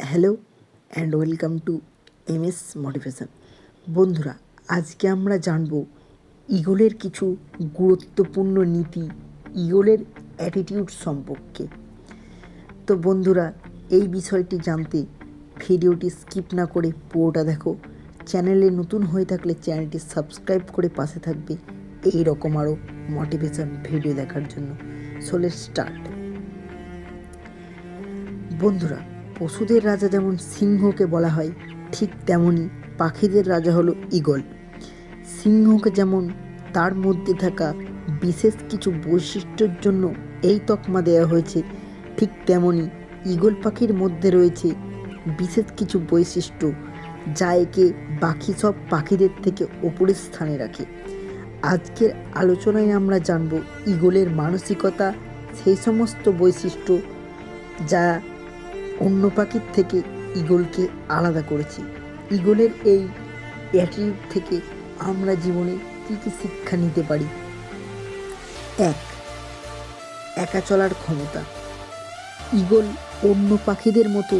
Hello and welcome to MS motivation. বন্ধুরা, আজকে আমরা জানব ঈগলের কিছু গুরুত্বপূর্ণ নীতি, ঈগলের অ্যাটিটিউড সম্পর্কে। তো বন্ধুরা, এই বিষয়টি জানতে ভিডিওটি স্কিপ না করে পুরোটা দেখো। চ্যানেলে নতুন হয়ে থাকলে চ্যানেলটি সাবস্ক্রাইব করে পাশে থাকবে এই রকম আরও মোটিভেশন ভিডিও দেখার জন্য। So let's start. বন্ধুরা, পশুদের রাজা যেমন সিংহকে বলা হয়, ঠিক তেমনই পাখিদের রাজা হলো ঈগল। সিংহকে যেমন তার মধ্যে থাকা বিশেষ কিছু বৈশিষ্ট্যের জন্য এই তকমা দেওয়া হয়েছে, ঠিক তেমনই ঈগল পাখির মধ্যে রয়েছে বিশেষ কিছু বৈশিষ্ট্য যা একে বাকি সব পাখিদের থেকে ওপরের স্থানে রাখে। আজকের আলোচনায় আমরা জানব ঈগলের মানসিকতা, সেই সমস্ত বৈশিষ্ট্য যা অন্য পাখির থেকে ঈগলকে আলাদা করেছে। ঈগলের এই অ্যাটিটিউড থেকে আমরা জীবনে কী কী শিক্ষা নিতে পারি। 1. একা চলার ক্ষমতা। ঈগল অন্য পাখিদের মতো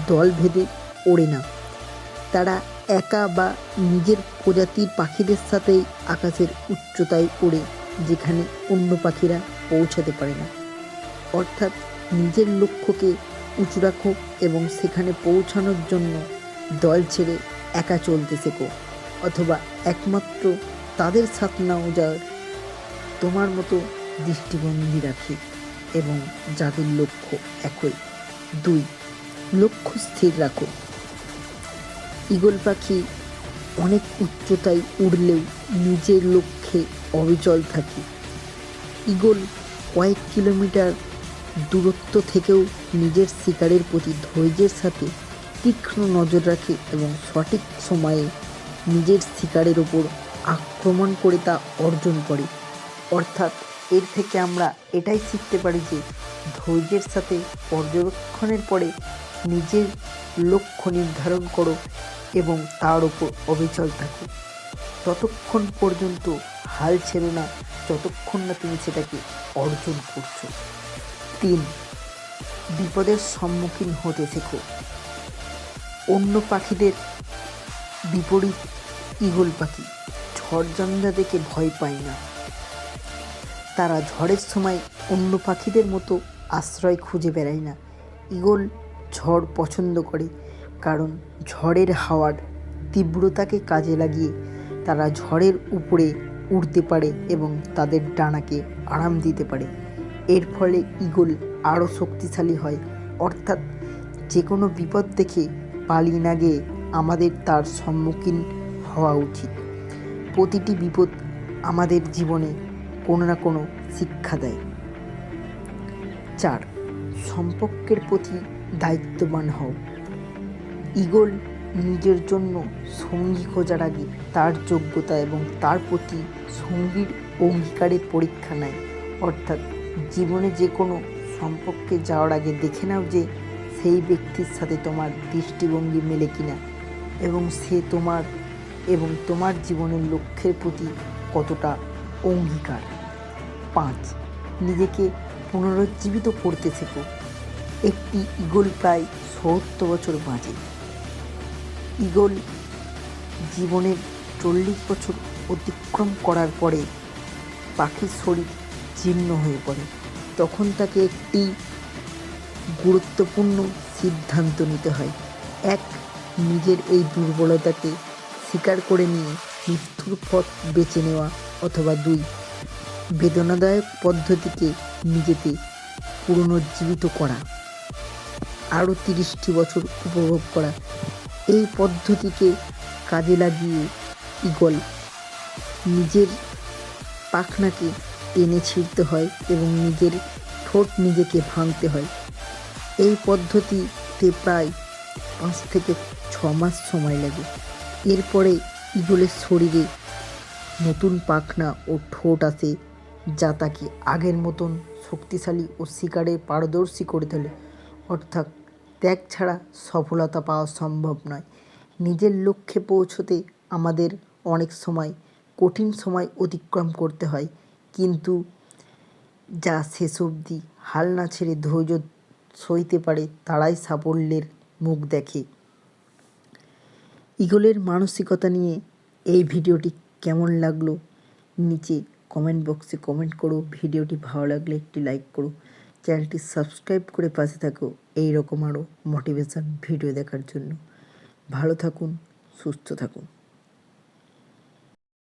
দল ভেদে ওড়ে না। তারা একা বা নিজের প্রজাতির পাখিদের সাথেই আকাশের উচ্চতায় ওড়ে, যেখানে অন্য পাখিরা পৌঁছাতে পারে না। অর্থাৎ নিজের লক্ষ্যকে উঁচু রাখো এবং সেখানে পৌঁছানোর জন্য দল ছেড়ে একা চলতে শেখো, অথবা একমাত্র তাদের সাথ নাও যার তোমার মতো দৃষ্টিভঙ্গি রাখে এবং যাদের লক্ষ্য একই। 2. লক্ষ্য স্থির রাখো। ঈগল পাখি অনেক উচ্চতায় উড়লেও নিজের লক্ষ্যে অবিচল থাকে। ঈগল কয়েক কিলোমিটার দূরত্ব থেকেও নিজের শিকারের প্রতি ধৈর্যের সাথে তীক্ষ্ণ নজর রাখে এবং সঠিক সময়ে নিজের শিকারের ওপর আক্রমণ করে তা অর্জন করে। অর্থাৎ এর থেকে আমরা এটাই শিখতে পারি যে ধৈর্যের সাথে পর্যবেক্ষণের পরে নিজের লক্ষ্য নির্ধারণ করো এবং তার ওপর অবিচল থাকো। ততক্ষণ পর্যন্ত হাল ছেড়ো না যতক্ষণ না তুমি সেটাকে অর্জন করছো। 3. বিপদের সম্মুখীন হতে শেখো। অন্য পাখিদের বিপরীত ঈগল পাখি ঝড়ঝঞ্ঝা দেখে ভয় পায় না। তারা ঝড়ের সময় অন্য পাখিদের মতো আশ্রয় খুঁজে বেড়ায় না। ঈগল ঝড় পছন্দ করে, কারণ ঝড়ের হাওয়ার তীব্রতাকে কাজে লাগিয়ে তারা ঝড়ের উপরে উড়তে পারে এবং তাদের ডানাকে আরাম দিতে পারে। এর ফলে ঈগল আরও শক্তিশালী হয়। অর্থাৎ যে কোনো বিপদ দেখে পালিয়ে না গিয়ে আমাদের তার সম্মুখীন হওয়া উচিত। প্রতিটি বিপদ আমাদের জীবনে কোনো না কোনো শিক্ষা দেয়। 4. সম্পর্কের প্রতি দায়িত্ববান হও। ঈগল নিজের জন্য সঙ্গী খোঁজার আগে তার যোগ্যতা এবং তার প্রতি সঙ্গীর অঙ্গীকারের পরীক্ষা নেয়। অর্থাৎ জীবনে যে কোনো সম্পর্কে যাওয়ার আগে দেখে নাও যে সেই ব্যক্তির সাথে তোমার দৃষ্টিভঙ্গি মেলে কিনা এবং সে তোমার জীবনের লক্ষ্যের প্রতি কতটা অঙ্গীকার। 5. নিজেকে পুনরুজ্জীবিত করতে শেখো। একটি ঈগল প্রায় 70 বছর বাঁচে। ঈগল জীবনের 40 বছর অতিক্রম করার পরে পাখির শরীর জীর্ণ হয়ে পড়ে। তখন তাকে একটি গুরুত্বপূর্ণ সিদ্ধান্ত নিতে হয়। 1. নিজের এই দুর্বলতাকে স্বীকার করে নিয়ে মৃত্যুর পথ বেছে নেওয়া, অথবা 2. বেদনাদায়ক পদ্ধতিকে নিজেতে পুনরুজ্জীবিত করা, আরও 30টি বছর উপভোগ করা। এই পদ্ধতিকে কাজে লাগিয়ে ঈগল নিজের পাখনাকে টেনে ছিঁড়তে হয় এবং নিজের ঠোঁট নিজেকে ভাঙতে হয়। এই পদ্ধতিতে প্রায় 5 থেকে 6 মাস সময় লাগে। এরপরে ঈগলের শরীরে নতুন পাখনা ও ঠোঁট আসে, যা তাকে আগের মতন শক্তিশালী ও শিকারে পারদর্শী করে তোলে। অর্থাৎ ত্যাগ ছাড়া সফলতা পাওয়া সম্ভব নয়। নিজের লক্ষ্যে পৌঁছতে আমাদের অনেক সময় কঠিন সময় অতিক্রম করতে হয়, কিন্তু যা শেষ অবধি হাল না ছেড়ে ধৈর্য সইতে পারে তারাই সাফল্যের মুখ দেখে। ঈগলের মানসিকতা নিয়ে এই ভিডিওটি কেমন লাগলো নিচে কমেন্ট বক্সে কমেন্ট করো। ভিডিওটি ভালো লাগলে একটি লাইক করো, চ্যানেলটি সাবস্ক্রাইব করে পাশে থাকো এই রকম আরও মোটিভেশন ভিডিও দেখার জন্য। ভালো থাকুন, সুস্থ থাকুন।